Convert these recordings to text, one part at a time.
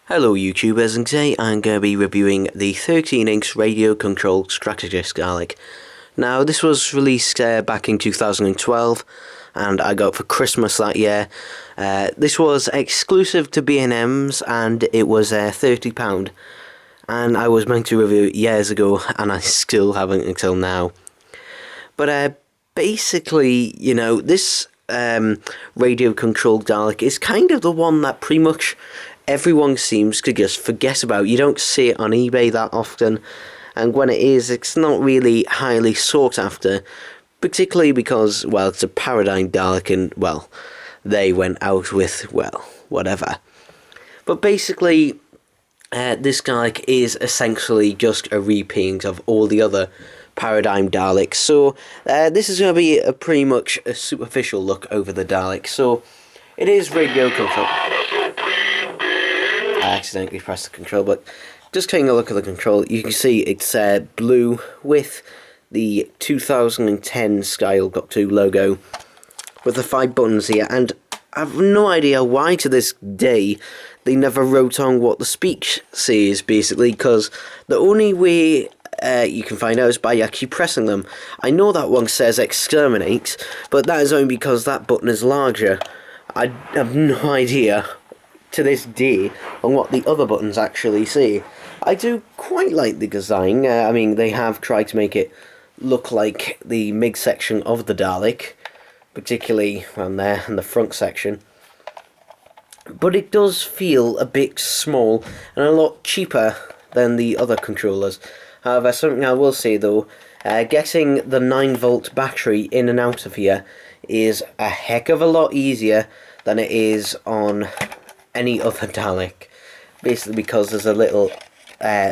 Hello YouTubers, and today I'm going to be reviewing the 13-inch radio controlled Strategist Dalek. Now this was released back in 2012 and I got it for Christmas that year. This was exclusive to B&M's and it was £30, and I was meant to review it years ago and I still haven't until now. But basically, you know, this radio controlled Dalek is kind of the one that pretty much everyone seems to just forget about. You don't see it on eBay that often, and when it is, it's not really highly sought after, particularly because, well, it's a paradigm Dalek and, well, they went out with, well, whatever. But basically, this Dalek is essentially just a repaint of all the other paradigm Daleks, so this is going to be pretty much a superficial look over the Dalek. So it is radio control. I accidentally pressed the control, but just taking a look at the control, you can see it's blue with the 2010 Skyle Got 2 logo with the 5 buttons here, and I have no idea why to this day they never wrote on what the speech says, basically, because the only way you can find out is by actually pressing them. I know that one says exterminate, but that is only because that button is larger. I have no idea to this day on what the other buttons actually say. I do quite like the design. I mean, they have tried to make it look like the midsection of the Dalek, particularly around there in the front section. But it does feel a bit small and a lot cheaper than the other controllers. However, something I will say though, getting the 9-volt battery in and out of here is a heck of a lot easier than it is on any other Dalek, basically because there's a little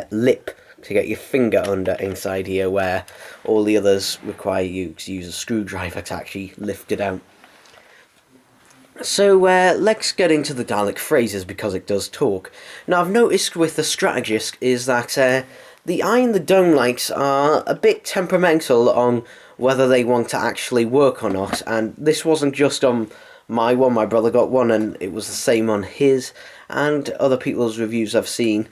lip to get your finger under inside here, where all the others require you to use a screwdriver to actually lift it out. So let's get into the Dalek phrases, because it does talk. Now I've noticed with the Strategist is that the eye and the dome lights are a bit temperamental on whether they want to actually work or not, and this wasn't just on my one. My brother got one and it was the same on his, and other people's reviews I've seen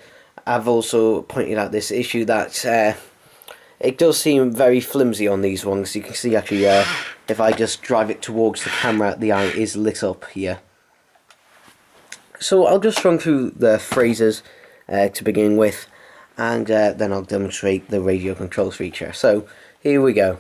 have also pointed out this issue that it does seem very flimsy on these ones. You can see actually if I just drive it towards the camera, the eye is lit up here. So I'll just run through the phrases to begin with, and then I'll demonstrate the radio controls feature. So here we go.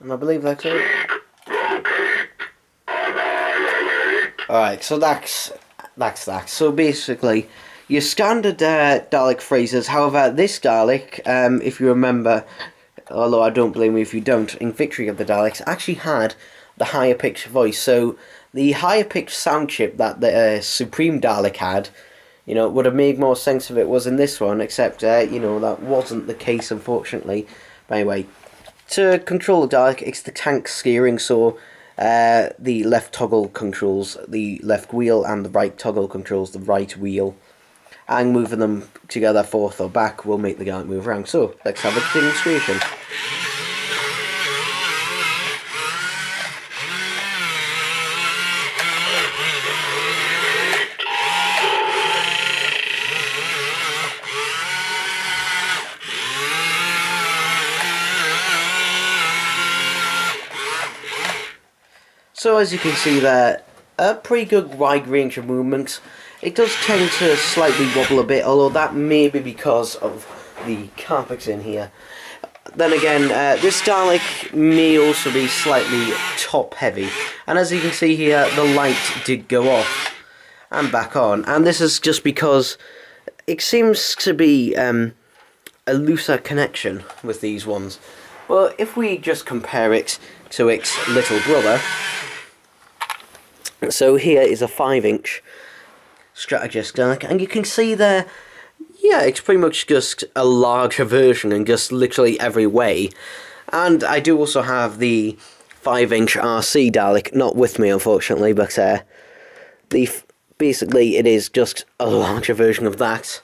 And I believe that's it. Alright, so that's that. So basically, your standard Dalek phrases. However, this Dalek, if you remember, although I don't blame you if you don't, in Victory of the Daleks, actually had the higher pitched voice. So the higher pitched sound chip that the Supreme Dalek had, you know, would have made more sense if it was in this one, except, you know, that wasn't the case, unfortunately. But anyway, to control the Dalek, it's the tank steering, so the left toggle controls the left wheel and the right toggle controls the right wheel. And moving them together forth or back will make the Dalek move around. So, let's have a demonstration. So as you can see there, a pretty good wide range of movement. It does tend to slightly wobble a bit, although that may be because of the carpets in here. Then again, this Dalek may also be slightly top heavy, and as you can see here, the light did go off and back on, and this is just because it seems to be a looser connection with these ones. But if we just compare it to its little brother, so here is a 5-inch Strategist Dalek, and you can see there, yeah, it's pretty much just a larger version in just literally every way. And I do also have the 5-inch RC Dalek, not with me unfortunately, but basically it is just a larger version of that.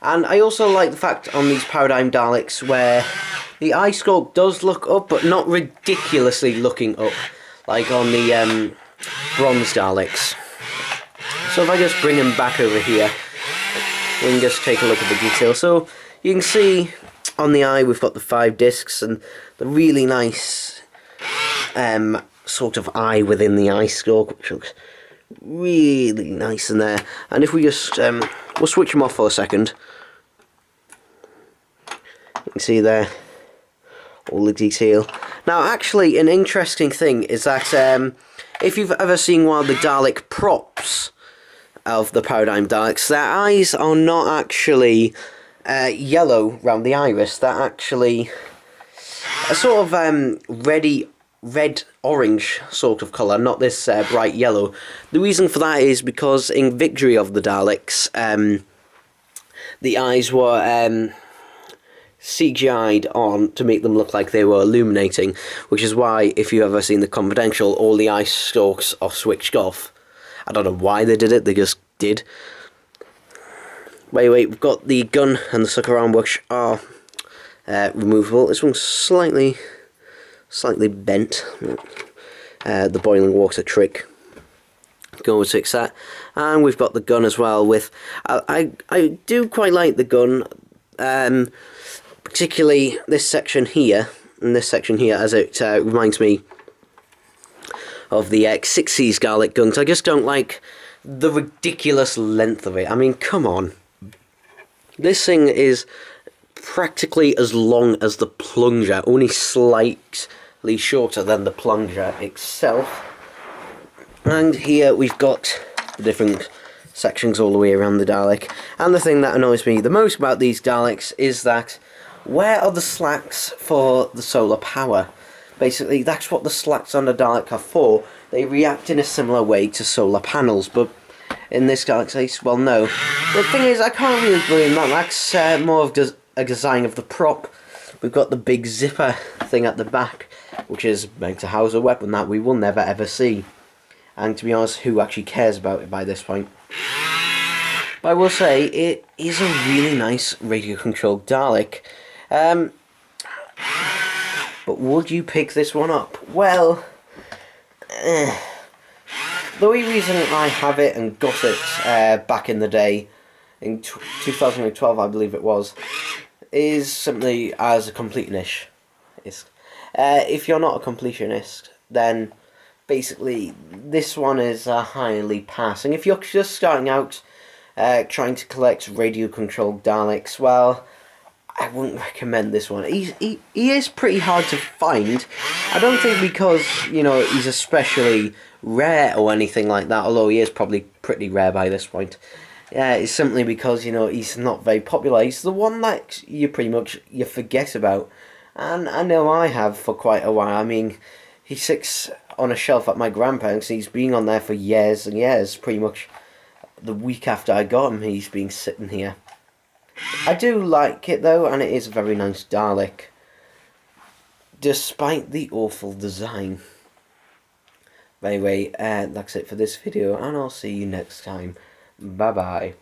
And I also like the fact on these Paradigm Daleks where the eye stalk does look up, but not ridiculously looking up, like on the Bronze Daleks. So if I just bring him back over here, we can just take a look at the detail. So you can see on the eye we've got the 5 discs and the really nice sort of eye within the eye stalk, which looks really nice in there. And if we just we'll switch them off for a second. You can see there all the detail. Now actually an interesting thing is that if you've ever seen one of the Dalek props of the Paradigm Daleks, their eyes are not actually yellow round the iris. They're actually a sort of red-orange sort of colour, not this bright yellow. The reason for that is because in Victory of the Daleks, the eyes were CGI'd on to make them look like they were illuminating, which is why, if you've ever seen The Confidential, all the eye stalks are switched off. I don't know why they did it, they just did. Wait, we've got the gun and the sucker arm, which are removable. This one's slightly bent. The boiling water trick. Go over to fix that. And we've got the gun as well with... I do quite like the gun, particularly this section here, and this section here, as it reminds me of the 60s Dalek guns. I just don't like the ridiculous length of it. I mean, come on. This thing is practically as long as the plunger, only slightly shorter than the plunger itself. And here we've got the different sections all the way around the Dalek. And the thing that annoys me the most about these Daleks is that where are the slats for the solar power? Basically, that's what the slats on the Dalek are for. They react in a similar way to solar panels, but in this Dalek's case, well, no. The thing is, I can't really blame that. That's more of a design of the prop. We've got the big zipper thing at the back, which is meant to house a weapon that we will never ever see. And to be honest, who actually cares about it by this point? But I will say, it is a really nice radio-controlled Dalek. But would you pick this one up? Well, the only reason I have it and got it back in the day, in 2012 I believe it was, is simply as a completionist. If you're not a completionist, then basically this one is a highly passing. If you're just starting out trying to collect radio-controlled Daleks, well, I wouldn't recommend this one. He is pretty hard to find. I don't think because, you know, he's especially rare or anything like that, although he is probably pretty rare by this point. Yeah, it's simply because, you know, he's not very popular. He's the one that you forget about. And I know I have for quite a while. I mean, he sits on a shelf at my grandparents'. He's been on there for years and years. Pretty much the week after I got him, he's been sitting here. I do like it though, and it is a very nice Dalek, despite the awful design. But anyway, that's it for this video, and I'll see you next time. Bye bye.